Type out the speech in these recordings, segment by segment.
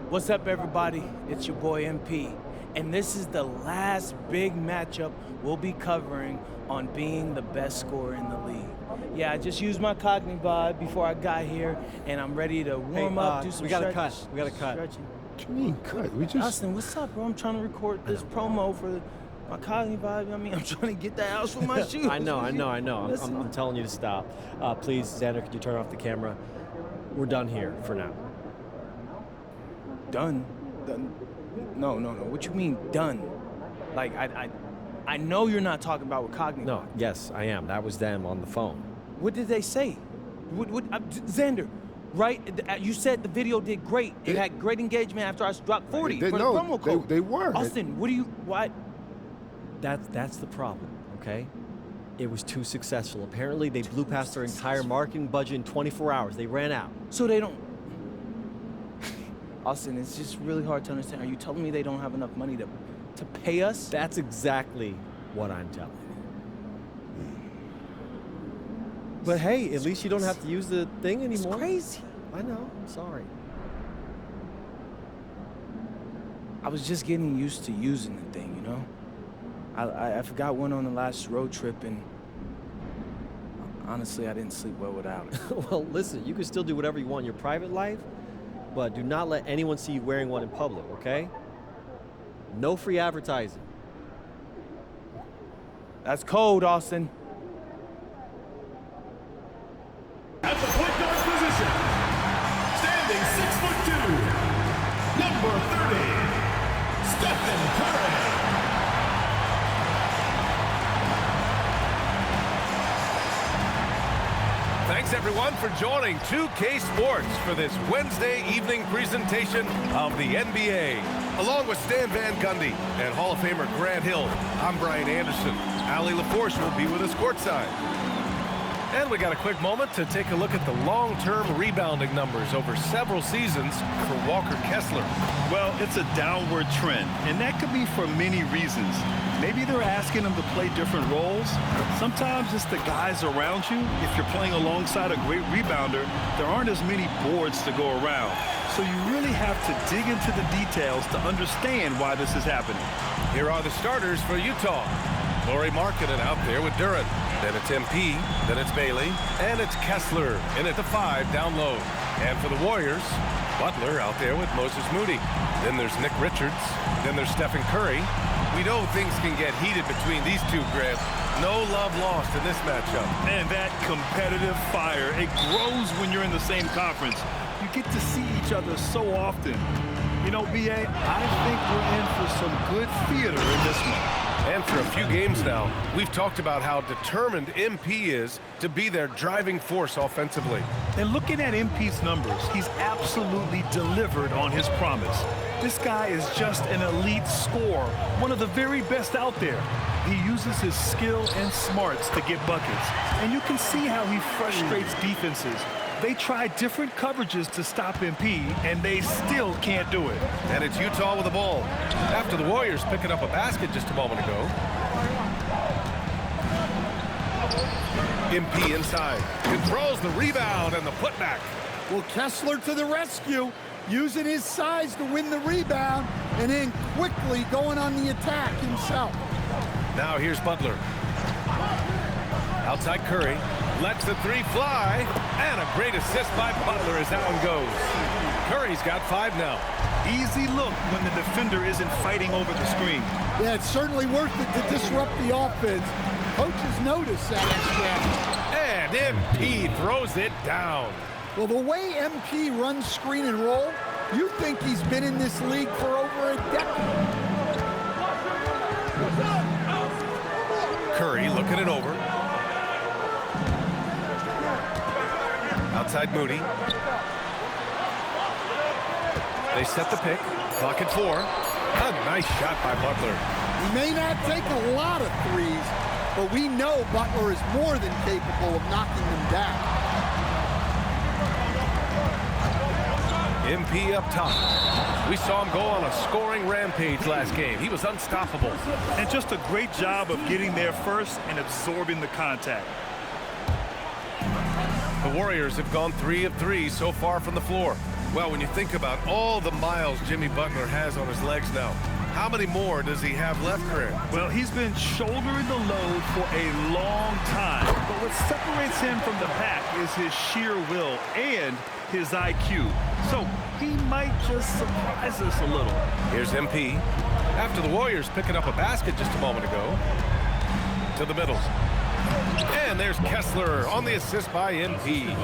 What's up, everybody? It's your boy MP, and this is the last big matchup we'll be covering on being the best scorer in the league. Yeah, I just used my Cogni vibe before I got here, and I'm ready to warm up, do some we gotta stretch- cut. We gotta cut. stretching. What do you mean cut? We just Austin, what's up, bro? I'm trying to record this promo for my Cogni vibe. I mean, I'm trying to get that house with my shoes. I know. Listen. I'm telling you to stop. Please, Xander, could you turn off the camera? We're done here for now. Done? No. What you mean done? Like, I know you're not talking about with Cogni. No, yes, I am. That was them on the phone. What did they say? Xander, right? You said the video did great. It had great engagement after I dropped 40 for the promo code. They were. Austin, what? That's the problem, okay? It was too successful. Apparently, they blew past their entire marketing budget in 24 hours. They ran out. So they don't... Austin, it's just really hard to understand. Are you telling me they don't have enough money to pay us? That's exactly what I'm telling you. But hey, at least you don't have to use the thing anymore. It's crazy. I know. Sorry. I was just getting used to using the thing, you know? I forgot one on the last road trip, and honestly, I didn't sleep well without it. Well, listen, you can still do whatever you want in your private life, but do not let anyone see you wearing one in public, okay? No free advertising. That's cold, Austin. At the point guard position, standing 6'2", number 30, Stephen Curry. Thanks everyone for joining 2K Sports for this Wednesday evening presentation of the NBA. Along with Stan Van Gundy and Hall of Famer Grant Hill, I'm Brian Anderson. Ali LaForce will be with us courtside. And we got a quick moment to take a look at the long-term rebounding numbers over several seasons for Walker Kessler. Well, it's a downward trend, and that could be for many reasons. Maybe they're asking him to play different roles. Sometimes it's the guys around you. If you're playing alongside a great rebounder, there aren't as many boards to go around. So you really have to dig into the details to understand why this is happening. Here are the starters for Utah. Lauri Markkanen out there with Duren. Then it's MP, then it's Bailey, and it's Kessler in at the 5 down low. And for the Warriors, Butler out there with Moses Moody. Then there's Nick Richards. Then there's Stephen Curry. We know things can get heated between these two, Grant. No love lost in this matchup. And that competitive fire, it grows when you're in the same conference. You get to see each other so often. You know, B.A., I think we're in for some good theater in this one. And for a few games now, we've talked about how determined MP is to be their driving force offensively. And looking at MP's numbers, he's absolutely delivered on his promise. This guy is just an elite scorer, one of the very best out there. He uses his skill and smarts to get buckets. And you can see how he frustrates defenses. They try different coverages to stop MP, and they still can't do it. And it's Utah with the ball. After the Warriors picking up a basket just a moment ago. MP inside. Controls the rebound and the putback. Well, Kessler to the rescue, using his size to win the rebound, and then quickly going on the attack himself. Now here's Butler. Outside Curry. Lets the 3 fly, and a great assist by Butler as that one goes. Curry's got 5 now. Easy look when the defender isn't fighting over the screen. Yeah, it's certainly worth it to disrupt the offense. Coaches notice that extra. And MP throws it down. Well, the way MP runs screen and roll, you think he's been in this league for over a decade. Curry looking it over. Outside Moody. They set the pick. Clock at 4. A nice shot by Butler. He may not take a lot of threes, but we know Butler is more than capable of knocking them down. MP up top. We saw him go on a scoring rampage last game. He was unstoppable. And just a great job of getting there first and absorbing the contact. The Warriors have gone 3 of 3 so far from the floor. Well, when you think about all the miles Jimmy Butler has on his legs now, how many more does he have left, Grant? Well, he's been shouldering the load for a long time. But what separates him from the pack is his sheer will and his IQ. So he might just surprise us a little. Here's MP. After the Warriors picking up a basket just a moment ago. To the middle. And there's Kessler on the assist by MP.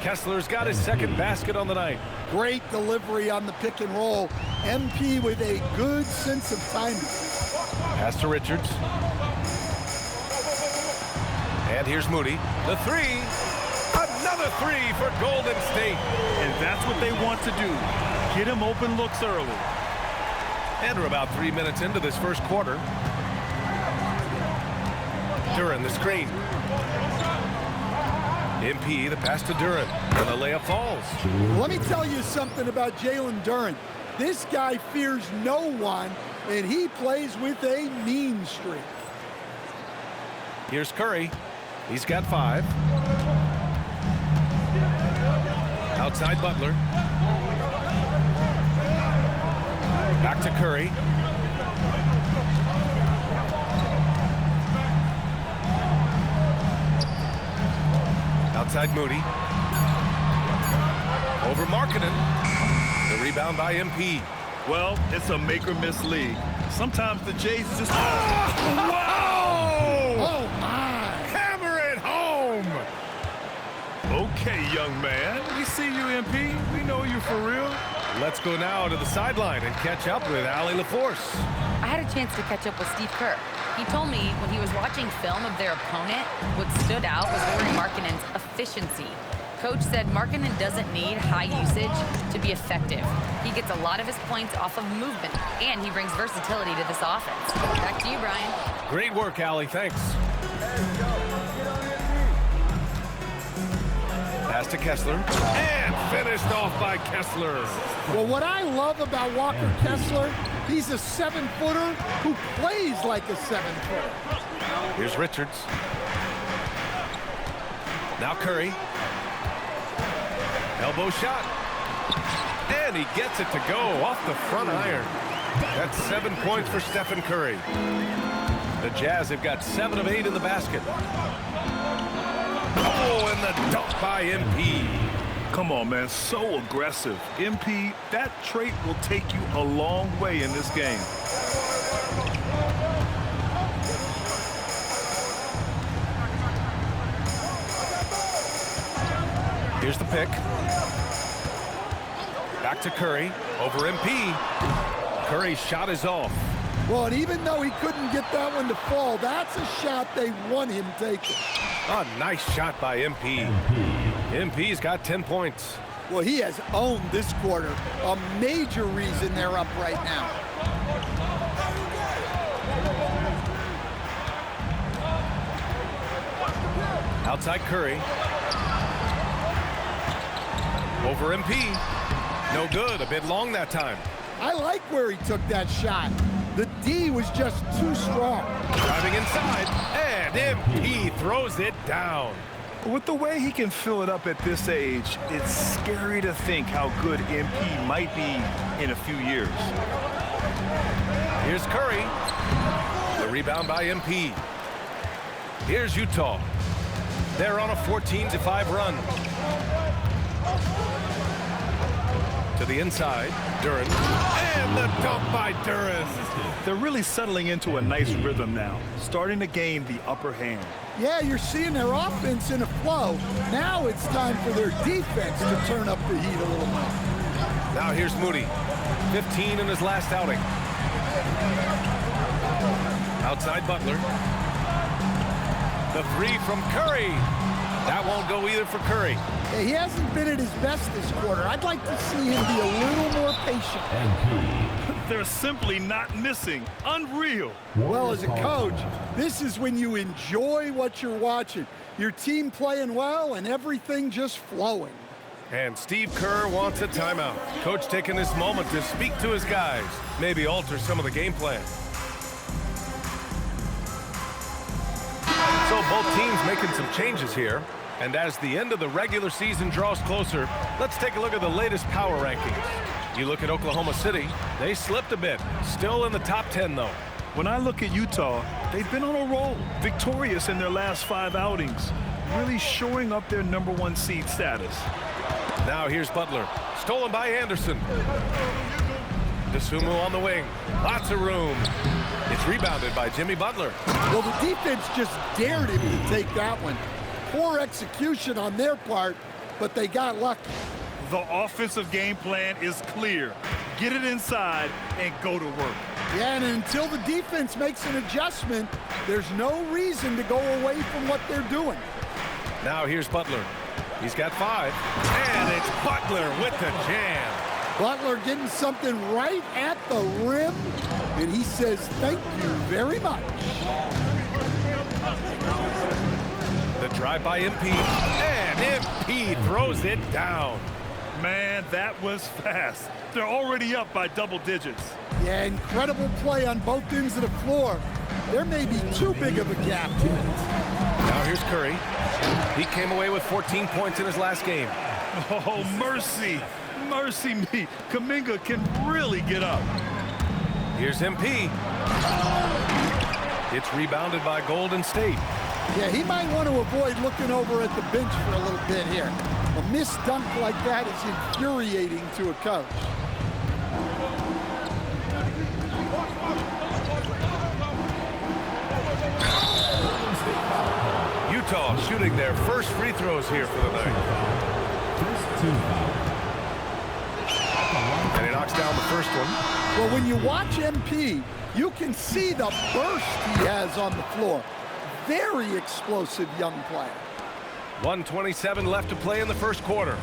Kessler's got his second basket on the night. Great delivery on the pick and roll. MP with a good sense of timing. Pass to Richards. And here's Moody. The three. Another three for Golden State. And that's what they want to do. Get him open looks early. And we're about 3 minutes into this first quarter. Duren, the screen. MP, the pass to Duren. And the layup falls. Let me tell you something about Jalen Duren. This guy fears no one, and he plays with a mean streak. Here's Curry. He's got 5. Outside Butler. Back to Curry. Outside Moody. Over Markkanen. The rebound by MP. Well, it's a make-or-miss league. Sometimes the Jays just... Whoa! Oh, my. Hammer it home! Okay, young man. We see you, MP. We know you for real. Let's go now to the sideline and catch up with Allie LaForce. I had a chance to catch up with Steve Kerr. He told me when he was watching film of their opponent, what stood out was Lauri Markkanen's efficiency. Coach said Markkanen doesn't need high usage to be effective. He gets a lot of his points off of movement, and he brings versatility to this offense. Back to you, Brian. Great work, Allie. Thanks. Pass to Kessler. And finished off by Kessler. Well, what I love about Walker Kessler, he's a 7-footer who plays like a 7-footer. Here's Richards. Now Curry. Elbow shot. And he gets it to go off the front iron. That's 7 points for Stephen Curry. The Jazz have got 7 of 8 in the basket. Oh, and the dunk by MP. Come on, man. So aggressive. MP, that trait will take you a long way in this game. Here's the pick. Back to Curry. Over MP. Curry's shot is off. Well, and even though he couldn't get that one to fall, that's a shot they want him taking. A nice shot by MP. MP's got 10 points. Well, he has owned this quarter. A major reason they're up right now. Outside Curry. Over MP. No good. A bit long that time. I like where he took that shot. The D was just too strong. Driving inside. And MP throws it down. With the way he can fill it up at this age, it's scary to think how good MP might be in a few years. Here's Curry. The rebound by MP. Here's Utah. They're on a 14-5 run. To the inside, Duren. And the dunk by Duren. They're really settling into a nice rhythm now, starting to gain the upper hand. Yeah, you're seeing their offense in a flow. Now it's time for their defense to turn up the heat a little more. Now here's Moody. 15 in his last outing. Outside Butler. The three from Curry. That won't go either for Curry. Yeah, he hasn't been at his best this quarter. I'd like to see him be a little more patient. They're simply not missing. Unreal. Well, as a coach, this is when you enjoy what you're watching. Your team playing well and everything just flowing. And Steve Kerr wants a timeout. Coach taking this moment to speak to his guys, maybe alter some of the game plan. So both teams making some changes here. And as the end of the regular season draws closer, let's take a look at the latest power rankings. You look at Oklahoma City, they slipped a bit. Still in the top 10, though. When I look at Utah, they've been on a roll, victorious in their last 5 outings, really shoring up their #1 seed status. Now here's Butler, stolen by Anderson. Dosunmu on the wing, lots of room. It's rebounded by Jimmy Butler. Well, the defense just dared him to take that one. Poor execution on their part, but they got lucky. The offensive game plan is clear. Get it inside and go to work. Yeah, and until the defense makes an adjustment, there's no reason to go away from what they're doing. Now here's Butler. He's got 5, and it's Butler with the jam. Butler getting something right at the rim, and he says thank you very much. The drive by MP, and MP throws it down. Man, that was fast. They're already up by double digits. Yeah, incredible play on both ends of the floor. There may be too big of a gap here. Now here's Curry. He came away with 14 points in his last game. Oh, mercy. Mercy me. Kuminga can really get up. Here's MP. It's rebounded by Golden State. Yeah, he might want to avoid looking over at the bench for a little bit here. A missed dunk like that is infuriating to a coach. Utah shooting their first free throws here for the night. And he knocks down the first one. Well, when you watch MP, you can see the burst he has on the floor. Very explosive young player. 1:27 left to play in the first quarter.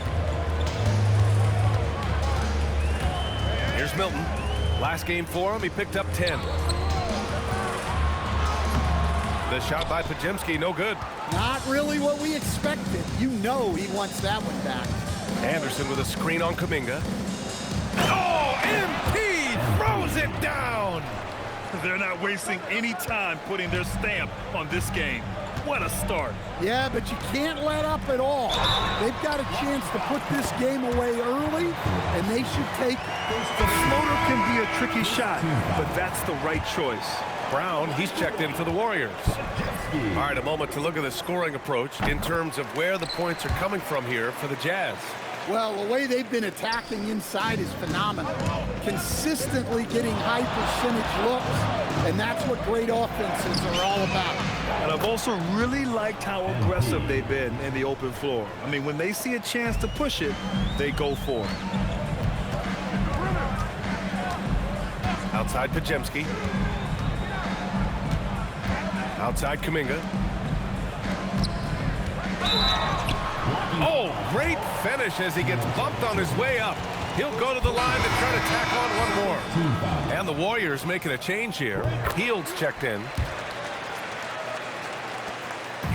Here's Milton. Last game for him, he picked up 10. The shot by Podziemski, no good. Not really what we expected. You know he wants that one back. Anderson with a screen on Kuminga. Oh, MP throws it down. They're not wasting any time putting their stamp on this game. What a start. Yeah, but you can't let up at all. They've got a chance to put this game away early, and they should take it. The floater can be a tricky shot, but that's the right choice. Brown, he's checked in for the Warriors. All right, a moment to look at the scoring approach in terms of where the points are coming from here for the Jazz. Well, the way they've been attacking inside is phenomenal. Consistently getting high percentage looks, and that's what great offenses are all about. And I've also really liked how aggressive they've been in the open floor. I mean, when they see a chance to push it, they go for it. Outside Podziemski. Outside Kuminga. Oh, great finish as he gets bumped on his way up. He'll go to the line to try to tack on one more. And the Warriors making a change here. Fields checked in.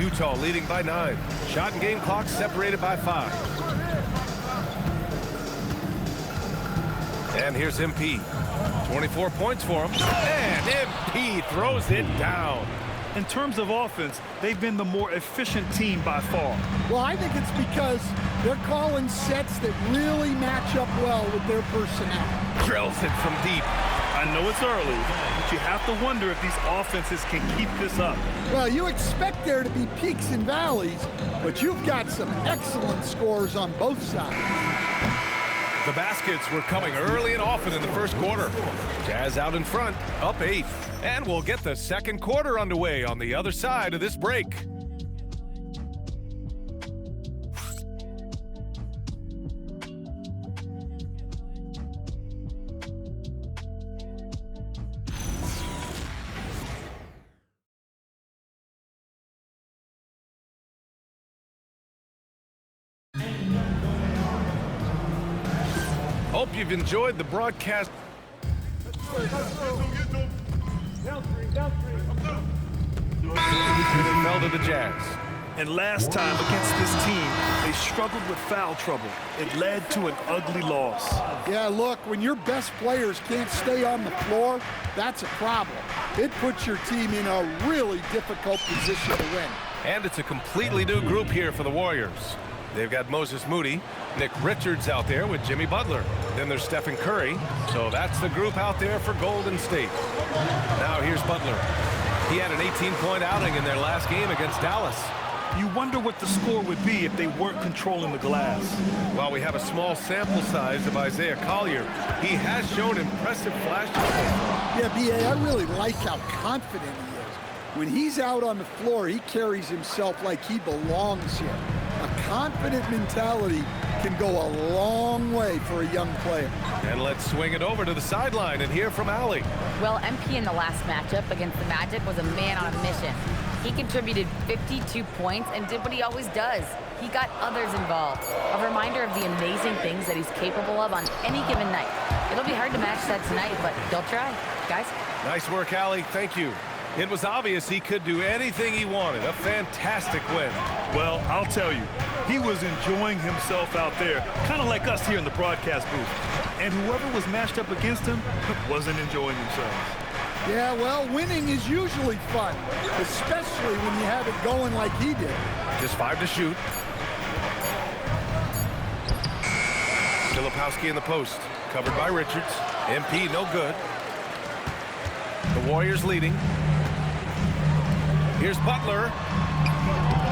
Utah leading by 9. Shot and game clock separated by 5. And here's MP. 24 points for him. And MP throws it down. In terms of offense, they've been the more efficient team by far. Well, I think it's because they're calling sets that really match up well with their personnel. Drills it from deep. I know it's early, but you have to wonder if these offenses can keep this up. Well, you expect there to be peaks and valleys, but you've got some excellent scores on both sides. The baskets were coming early and often in the first quarter. Jazz out in front, up 8. And we'll get the second quarter underway on the other side of this break. Hope you've enjoyed the broadcast. It fell to the Jazz. And last time against this team, they struggled with foul trouble. It led to an ugly loss. Yeah, look, when your best players can't stay on the floor, that's a problem. It puts your team in a really difficult position to win. And it's a completely new group here for the Warriors. They've got Moses Moody, Nick Richards out there with Jimmy Butler. Then there's Stephen Curry. So that's the group out there for Golden State. Now here's Butler. He had an 18-point outing in their last game against Dallas. You wonder what the score would be if they weren't controlling the glass. While we have a small sample size of Isaiah Collier, he has shown impressive flashes. Yeah, B.A., I really like how confident he is. When he's out on the floor, he carries himself like he belongs here. A confident mentality can go a long way for a young player. And let's swing it over to the sideline and hear from Allie. Well, MP in the last matchup against the Magic was a man on a mission. He contributed 52 points and did what he always does. He got others involved. A reminder of the amazing things that he's capable of on any given night. It'll be hard to match that tonight, but they'll try. Guys? Nice work, Allie. Thank you. It was obvious he could do anything he wanted. A fantastic win. Well, I'll tell you, he was enjoying himself out there, kind of like us here in the broadcast booth. And whoever was matched up against him wasn't enjoying themselves. Yeah, well, winning is usually fun, especially when you have it going like he did. Just 5 to shoot. Filipowski in the post, covered by Richards. MP no good. The Warriors leading. Here's Butler.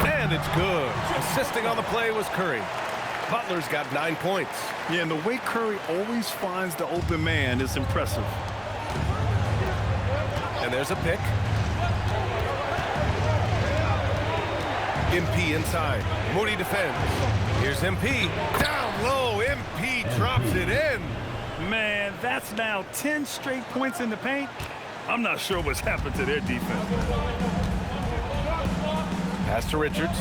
And it's good. Assisting on the play was Curry. Butler's got 9 points. Yeah, and the way Curry always finds the open man is impressive. And there's a pick. MP inside. Moody defends. Here's MP. Down low. MP drops it in. Man, that's now 10 straight points in the paint. I'm not sure what's happened to their defense. Pass to Richards.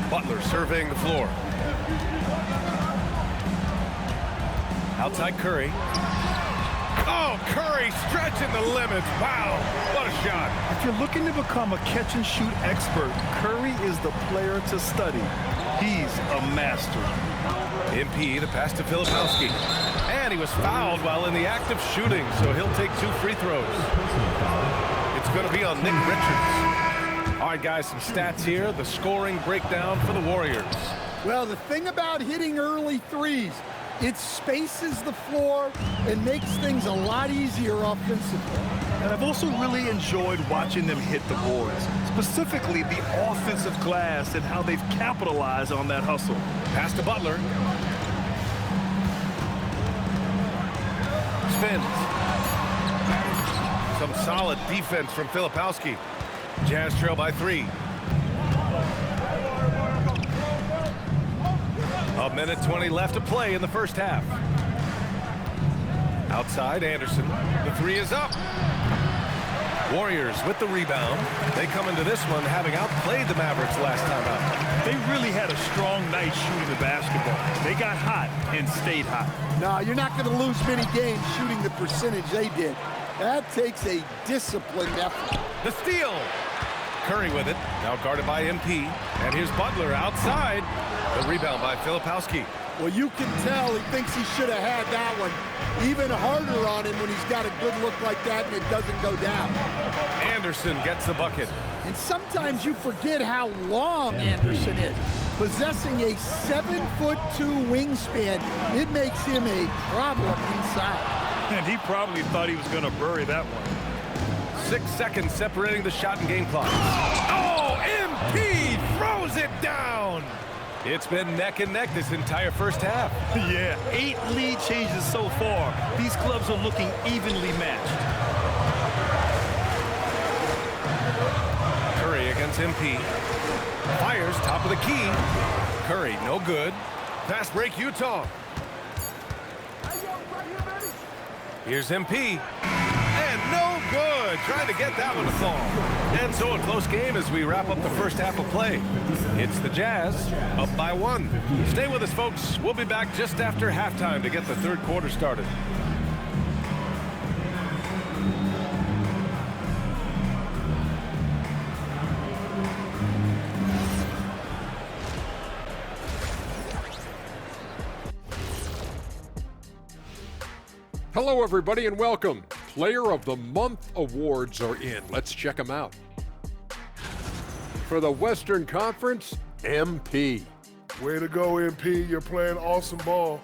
Butler surveying the floor. Outside Curry. Oh, Curry stretching the limits. Wow, what a shot. If you're looking to become a catch-and-shoot expert, Curry is the player to study. He's a master. MP, the pass to Filipowski. And he was fouled while in the act of shooting, so he'll take 2 free throws. It's going to be on Nick Richards. All right, guys, some stats here. The scoring breakdown for the Warriors. Well, the thing about hitting early threes, it spaces the floor and makes things a lot easier offensively. And I've also really enjoyed watching them hit the boards, specifically the offensive glass and how they've capitalized on that hustle. Pass to Butler. Spins. Some solid defense from Filipowski. Jazz trail by 3. A minute 20 left to play in the first half. Outside Anderson. The 3 is up. Warriors with the rebound. They come into this one having outplayed the Mavericks last time out. They really had a strong night shooting the basketball. They got hot and stayed hot. No, you're not going to lose many games shooting the percentage they did. That takes a disciplined effort. The steal. Curry with it. Now guarded by MP. And here's Butler outside. The rebound by Filipowski. Well, you can tell he thinks he should have had that one. Even harder on him when he's got a good look like that and it doesn't go down. Anderson gets the bucket. And sometimes you forget how long Anderson is. Possessing a 7'2" wingspan, it makes him a problem inside. And he probably thought he was going to bury that one. 6 seconds separating the shot and game clock. Oh, MP throws it down. It's been neck and neck this entire first half. Yeah, 8 lead changes so far. These clubs are looking evenly matched. Curry against MP. Fires top of the key. Curry no good. Fast break Utah. Here's MP. And no good. Trying to get that one to fall. And so a close game as we wrap up the first half of play. It's the Jazz up by 1. Stay with us, folks. We'll be back just after halftime to get the third quarter started. Hello, everybody, and welcome Player of the Month awards are in. Let's check them out. For the Western Conference, MP. Way to go, MP. You're playing awesome ball.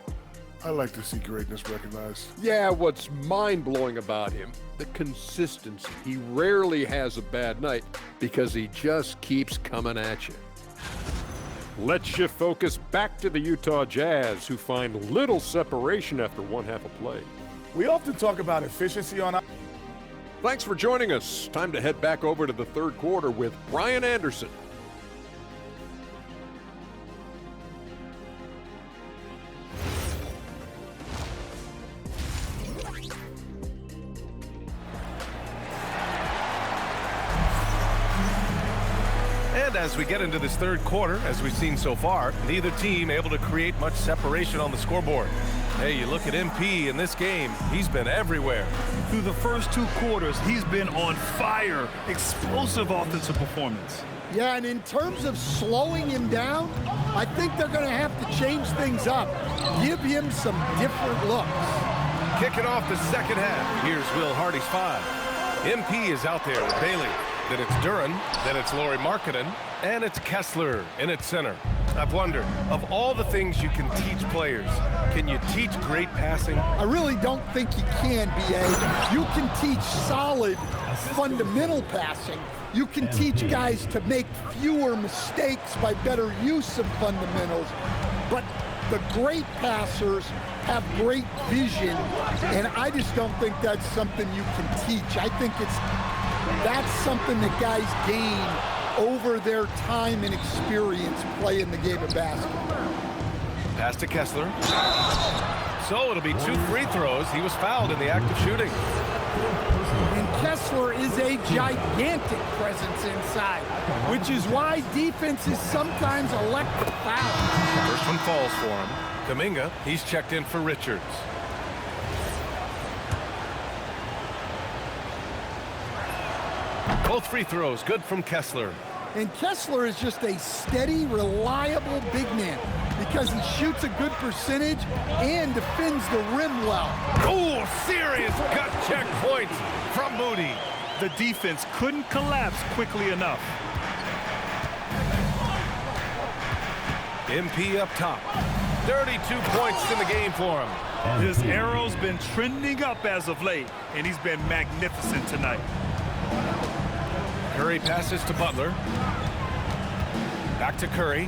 I like to see greatness recognized. Yeah, what's mind-blowing about him, the consistency. He rarely has a bad night because he just keeps coming at you. Let's shift focus back to the Utah Jazz, who find little separation after one half of play. We often talk about efficiency on. Thanks for joining us. Time to head back over to the third quarter with Brian Anderson. And as we get into this third quarter, as we've seen so far, neither team able to create much separation on the scoreboard. Hey, you look at MP in this game, he's been everywhere. Through the first 2 quarters, he's been on fire. Explosive offensive performance. Yeah, and in terms of slowing him down, I think they're going to have to change things up. Give him some different looks. Kicking off the second half, here's Will Hardy's 5. MP is out there with Bailey. Then it's Duren, then it's Lauri Markkanen, and it's Kessler in its center. I've wondered, of all the things you can teach players, can you teach great passing? I really don't think you can, B.A. You can teach solid, fundamental passing. You can teach guys to make fewer mistakes by better use of fundamentals. But the great passers have great vision, and I just don't think that's something you can teach. I think that's something that guys gain over their time and experience playing the game of basketball. Pass to Kessler. So it'll be 2 free throws. He was fouled in the act of shooting. And Kessler is a gigantic presence inside, which is why defenses sometimes elect to foul. First one falls for him. Kuminga, he's checked in for Richards. Both free throws good from Kessler. And Kessler is just a steady, reliable big man because he shoots a good percentage and defends the rim well. Oh, serious gut check points from Moody. The defense couldn't collapse quickly enough. MP up top. 32 points in the game for him. His arrow's been trending up as of late, and he's been magnificent tonight. Curry passes to Butler. Back to Curry.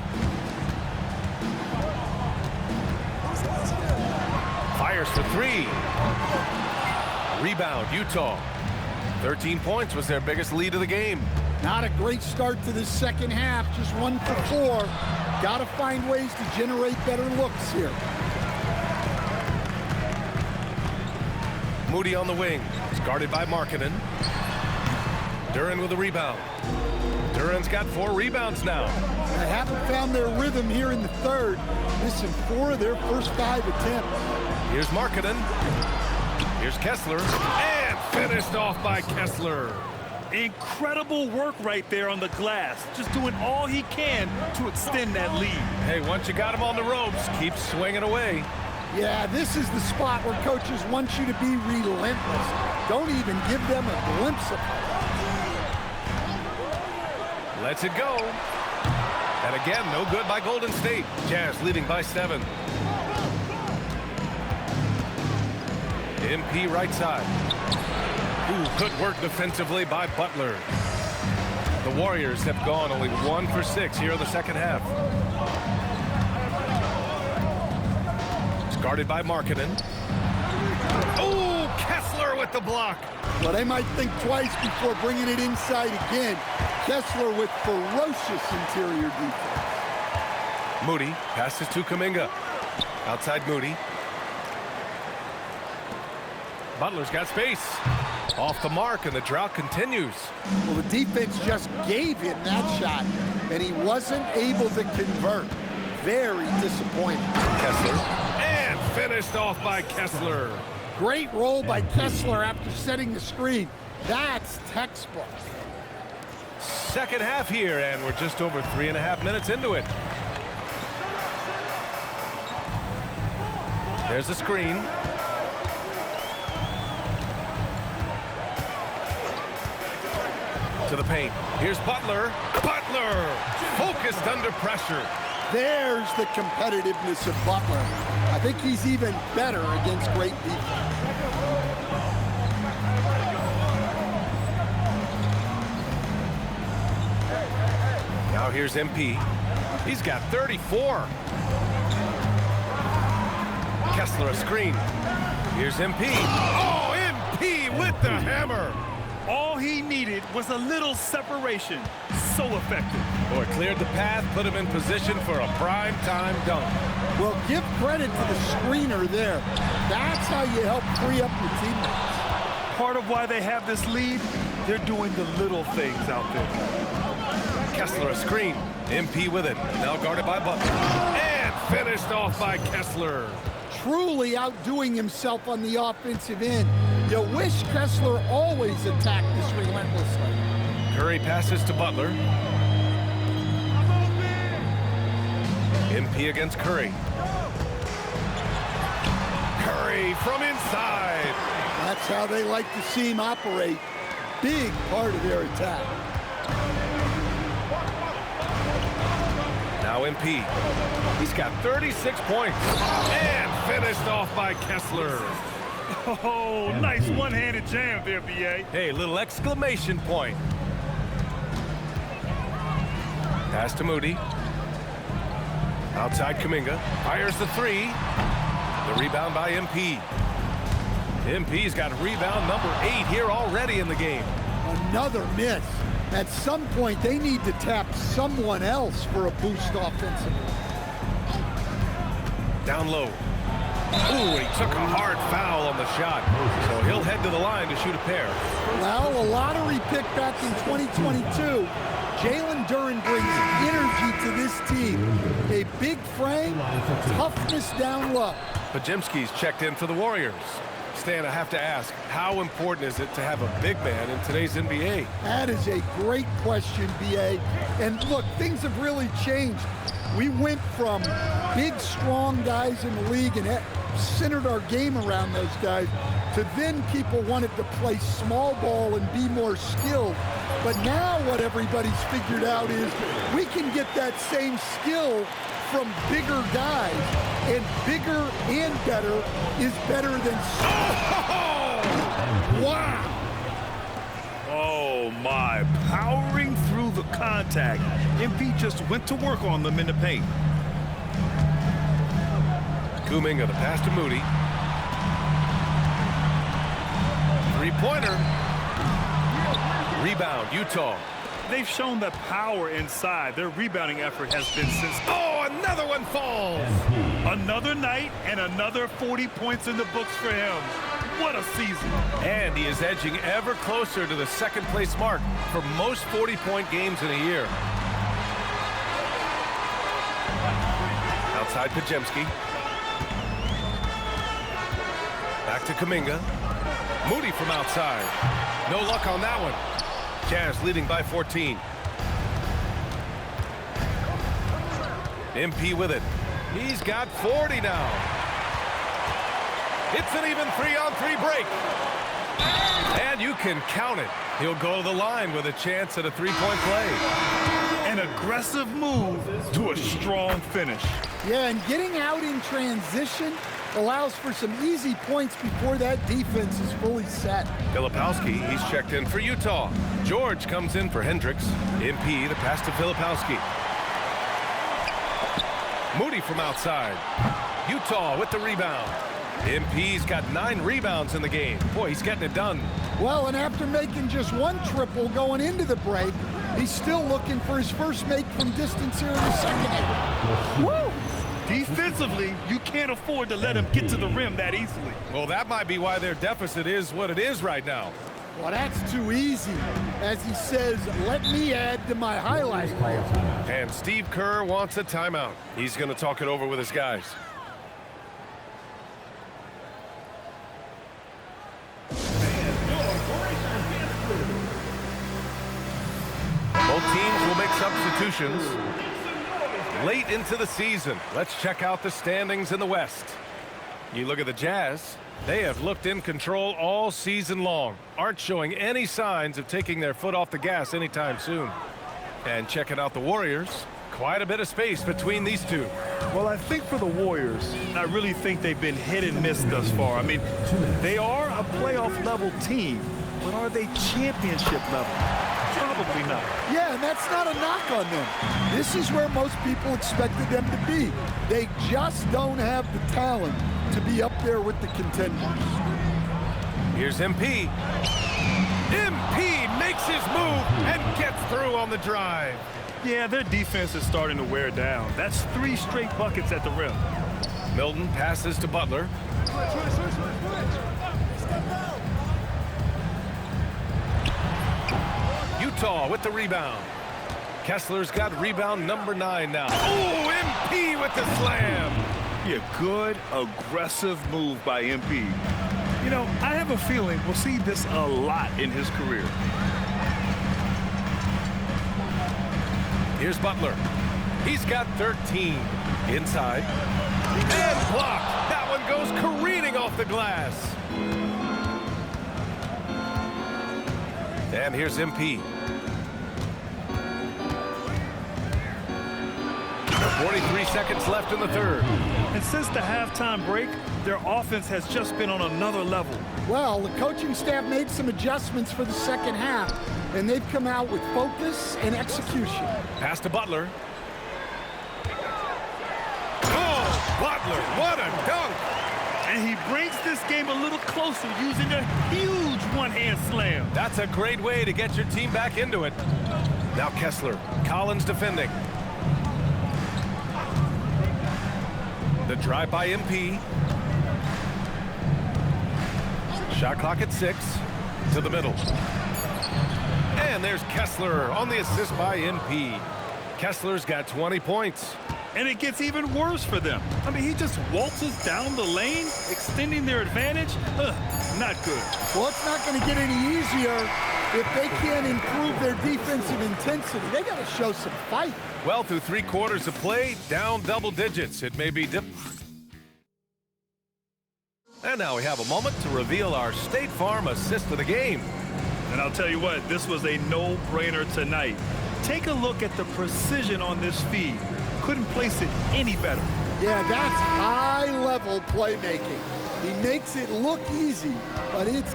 Fires for 3. Rebound, Utah. 13 points was their biggest lead of the game. Not a great start to the second half, just 1 for 4. Got to find ways to generate better looks here. Moody on the wing. It's guarded by Markkanen. Duren with a rebound. Duren's got 4 rebounds now. They haven't found their rhythm here in the third, missing 4 of their first 5 attempts. Here's Markkanen. Here's Kessler. And finished off by Kessler. Incredible work right there on the glass. Just doing all he can to extend that lead. Hey, once you got him on the ropes, keep swinging away. Yeah, this is the spot where coaches want you to be relentless. Don't even give them a glimpse of it. Lets it go. And again, no good by Golden State. Jazz leading by 7. MP right side. Ooh, good work defensively by Butler. The Warriors have gone only 1 for 6 here in the second half. It's guarded by Markkanen. Oh, Kessler with the block. Well, they might think twice before bringing it inside again. Kessler with ferocious interior defense. Moody passes to Kuminga. Outside Moody. Butler's got space. Off the mark, and the drought continues. Well, the defense just gave him that shot, and he wasn't able to convert. Very disappointing. Kessler. And finished off by Kessler. Great roll by Kessler after setting the screen. That's textbook. Second half here, and we're just over 3.5 minutes into it. There's the screen. To the paint. Here's Butler. Butler! Focused under pressure. There's the competitiveness of Butler. I think he's even better against great defense. Now here's MP. He's got 34. Kessler a screen. Here's MP. Oh, MP with the hammer. All he needed was a little separation. So effective. Boy, cleared the path, put him in position for a prime-time dunk. Well, give credit to the screener there. That's how you help free up your teammates. Part of why they have this lead, they're doing the little things out there. Kessler a screen. MP with it. Now guarded by Butler. And finished off by Kessler. Truly outdoing himself on the offensive end. You wish Kessler always attacked this relentlessly. Curry passes to Butler. MP against Curry. Curry from inside. That's how they like to see him operate. Big part of their attack. Now MP. He's got 36 points. And finished off by Kessler. Oh, nice one-handed jam there, B.A. Hey, little exclamation point. Pass to Moody. Outside Kuminga. Fires the three. The rebound by MP. MP's got rebound number 8 here already in the game. Another miss. At some point, they need to tap someone else for a boost offensively. Down low. Ooh, he took a hard foul on the shot. So he'll head to the line to shoot a pair. Well, a lottery pick back in 2022. Jalen Duren brings energy to this team. A big frame, toughness down low. Podziemski's checked in for the Warriors. Stan, I have to ask, how important is it to have a big man in today's NBA? That is a great question, B.A. And look, things have really changed. We went from big, strong guys in the league and centered our game around those guys to then people wanted to play small ball and be more skilled. But now what everybody's figured out is we can get that same skill from bigger guys, and bigger and better is better than... Wow! Oh, my. Powering through the contact. MP just went to work on them in the paint. Kuminga, the pass to Moody. Three-pointer. Rebound, Utah. They've shown that power inside. Their rebounding effort has been since... Oh, another one falls! Another night and another 40 points in the books for him. What a season. And he is edging ever closer to the second-place mark for most 40-point games in a year. Outside Podziemski. Back to Kuminga. Moody from outside. No luck on that one. Jazz leading by 14. MP with it. He's got 40 now. It's an even 3-on-3 break. And you can count it. He'll go to the line with a chance at a three-point play. An aggressive move to a strong finish. Yeah, and getting out in transition allows for some easy points before that defense is fully set. Filipowski, he's checked in for Utah. George comes in for Hendricks. MP, the pass to Filipowski. Moody from outside. Utah with the rebound. MP's got 9 rebounds in the game. Boy, he's getting it done. Well, and after making just one triple going into the break, he's still looking for his first make from distance here in the second. Woo! Defensively, you can't afford to let him get to the rim that easily. Well, that might be why their deficit is what it is right now. Well, that's too easy. As he says, let me add to my highlight reel. And Steve Kerr wants a timeout. He's going to talk it over with his guys. Both teams will make substitutions late into the season. Let's check out the standings in the West. You look at the Jazz. They have looked in control all season long. Aren't showing any signs of taking their foot off the gas anytime soon. And checking out the Warriors. Quite a bit of space between these two. Well, I think for the Warriors, I really think they've been hit and miss thus far. I mean, they are a playoff level team, but are they championship level? Probably not. Yeah, and that's not a knock on them. This is where most people expected them to be. They just don't have the talent to be up there with the contenders. Here's MP. MP makes his move and gets through on the drive. Yeah, their defense is starting to wear down. That's 3 straight buckets at the rim. Milton passes to Butler. Utah with the rebound. Kessler's got rebound number 9 now. Oh, MP with the slam. Yeah, good, aggressive move by MP. You know, I have a feeling we'll see this a lot in his career. Here's Butler. He's got 13. Inside. And blocked. That one goes careening off the glass. And here's MP. 43 seconds left in the third. And since the halftime break, their offense has just been on another level. Well, the coaching staff made some adjustments for the second half, and they've come out with focus and execution. Pass to Butler. Oh, Butler, what a dunk! And he brings this game a little closer using a huge one-hand slam. That's a great way to get your team back into it. Now Kessler, Collins defending. The drive by MP. Shot clock at 6. To the middle. And there's Kessler on the assist by MP. Kessler's got 20 points. And it gets even worse for them. I mean, he just waltzes down the lane, extending their advantage. Not good. Well, it's not going to get any easier if they can't improve their defensive intensity. They got to show some fight. Well, through 3 quarters of play, down double digits. It may be And now we have a moment to reveal our State Farm assist of the game. And I'll tell you what, this was a no-brainer tonight. Take a look at the precision on this feed. Couldn't place it any better. Yeah, that's high-level playmaking. He makes it look easy, but it's...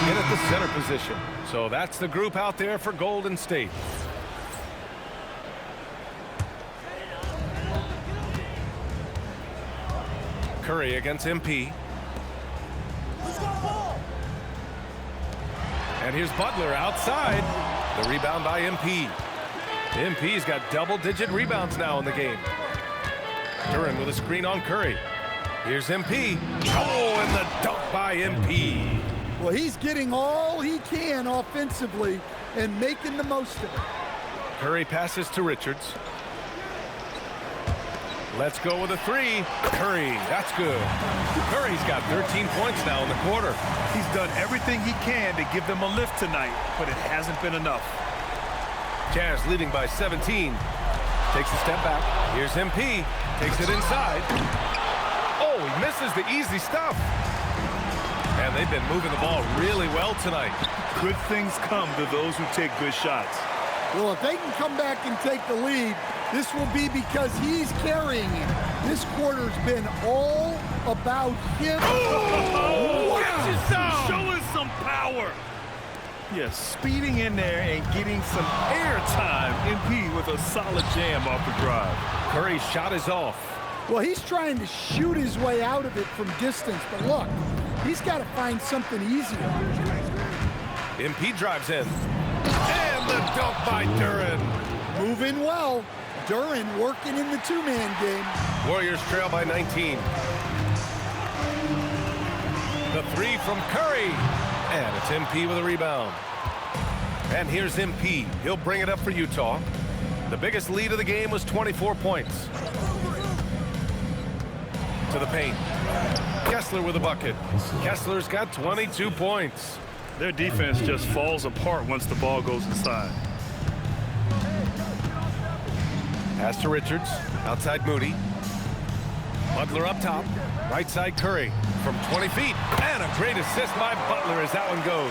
In at the center position. So that's the group out there for Golden State. Curry against MP. And here's Butler outside. The rebound by MP. MP's got double-digit rebounds now in the game. Duren with a screen on Curry. Here's MP. Oh, and the dunk by MP. Well, he's getting all he can offensively and making the most of it. Curry passes to Richards. Let's go with a 3. Curry, that's good. Curry's got 13 points now in the quarter. He's done everything he can to give them a lift tonight, but it hasn't been enough. Jazz leading by 17. Takes a step back. Here's MP. Takes it inside. Oh, he misses the easy stuff. And they've been moving the ball really well tonight. Good things come to those who take good shots. Well, if they can come back and take the lead, this will be because he's carrying it. This quarter's been all about him. Oh, wow. Showing some power. Yes, speeding in there and getting some air time. MP with a solid jam off the drive. Curry's shot is off. Well, he's trying to shoot his way out of it from distance, but look, he's got to find something easier. MP drives in. And the dunk by Duren. Moving well. Duren working in the two-man game. Warriors trail by 19. The 3 from Curry. And it's MP with a rebound. And here's MP. He'll bring it up for Utah. The biggest lead of the game was 24 points. To the paint. Kessler with a bucket. Kessler's got 22 points. Their defense just falls apart once the ball goes inside. Pass to Richards. Outside Moody. Butler up top. Right side Curry from 20 feet. And a great assist by Butler as that one goes.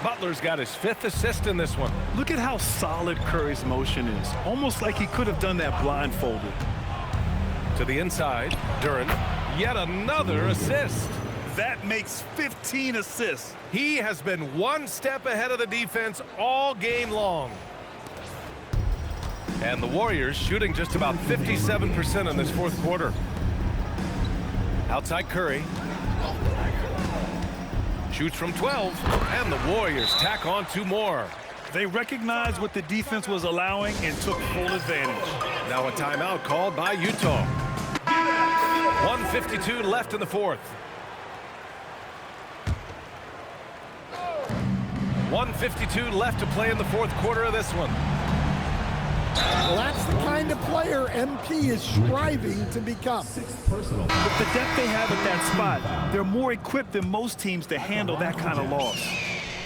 Butler's got his 5th assist in this one. Look at how solid Curry's motion is. Almost like he could have done that blindfolded. To the inside, Duren. Yet another assist. That makes 15 assists. He has been one step ahead of the defense all game long. And the Warriors shooting just about 57% in this 4th quarter. Outside Curry. Shoots from 12, and the Warriors tack on 2 more. They recognized what the defense was allowing and took full advantage. Now a timeout called by Utah. 1:52 left in the 4th. 1:52 left to play in the 4th quarter of this one. Well, that's the kind of player MP is striving to become. With the depth they have at that spot, they're more equipped than most teams to handle that kind of loss.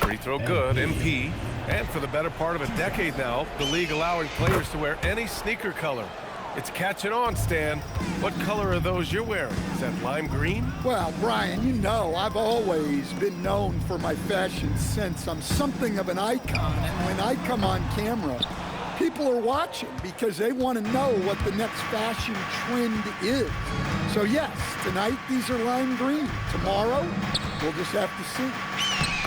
Free throw good, MP. And for the better part of a decade now, the league allowing players to wear any sneaker color. It's catching on, Stan. What color are those you're wearing? Is that lime green? Well, Brian, you know I've always been known for my fashion sense. I'm something of an icon, and when I come on camera, people are watching because they want to know what the next fashion trend is. So yes, tonight these are lime green. Tomorrow, we'll just have to see.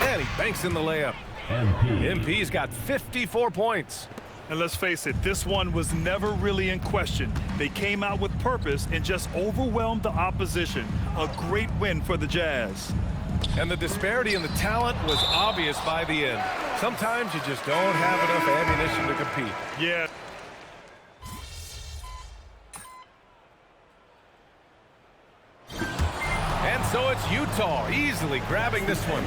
And he banks in the layup. MP's got 54 points. And let's face it, this one was never really in question. They came out with purpose and just overwhelmed the opposition. A great win for the Jazz. And the disparity in the talent was obvious by the end. Sometimes you just don't have enough ammunition to compete. Yeah. And so it's Utah easily grabbing this one.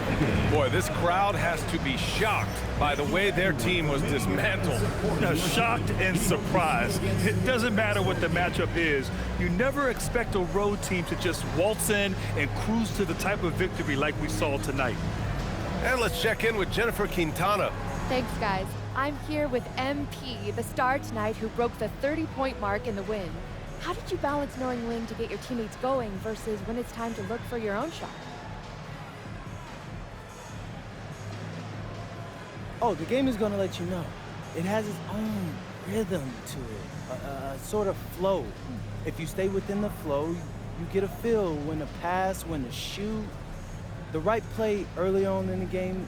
Boy, this crowd has to be shocked by the way their team was dismantled. Shocked and surprised. It doesn't matter what the matchup is. You never expect a road team to just waltz in and cruise to the type of victory like we saw tonight. And let's check in with Jennifer Quintana. Thanks, guys. I'm here with MP, the star tonight who broke the 30-point mark in the win. How did you balance knowing when to get your teammates going versus when it's time to look for your own shot? Oh, the game is going to let you know. It has its own rhythm to it, a sort of flow. If you stay within the flow, you get a feel when to pass, when to shoot. The right play early on in the game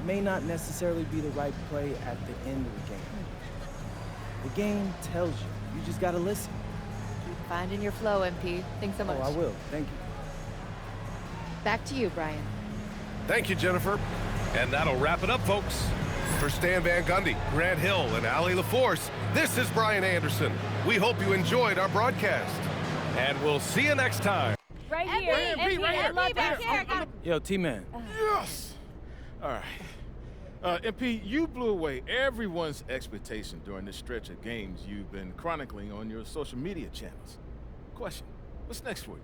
may not necessarily be the right play at the end of the game. The game tells you. You just got to listen. Keep finding your flow, MP. Thanks so much. Oh, I will. Thank you. Back to you, Brian. Thank you, Jennifer. And that'll wrap it up, folks. For Stan Van Gundy, Grant Hill, and Allie LaForce, this is Brian Anderson. We hope you enjoyed our broadcast. And we'll see you next time. Right here. MP, back here. Yo, T-Man. Yes. All right. MP, you blew away everyone's expectation during this stretch of games you've been chronicling on your social media channels. Question, what's next for you?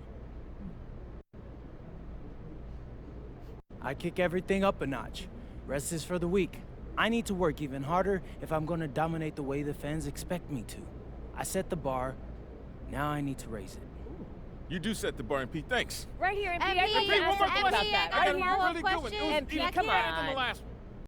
I kick everything up a notch. Rest is for the weak. I need to work even harder if I'm going to dominate the way the fans expect me to. I set the bar. Now I need to raise it. You do set the bar, MP. Thanks. Right here, MP. MP, one more question. Right here. I got a really good one. It was MP, even come better than on. the last one.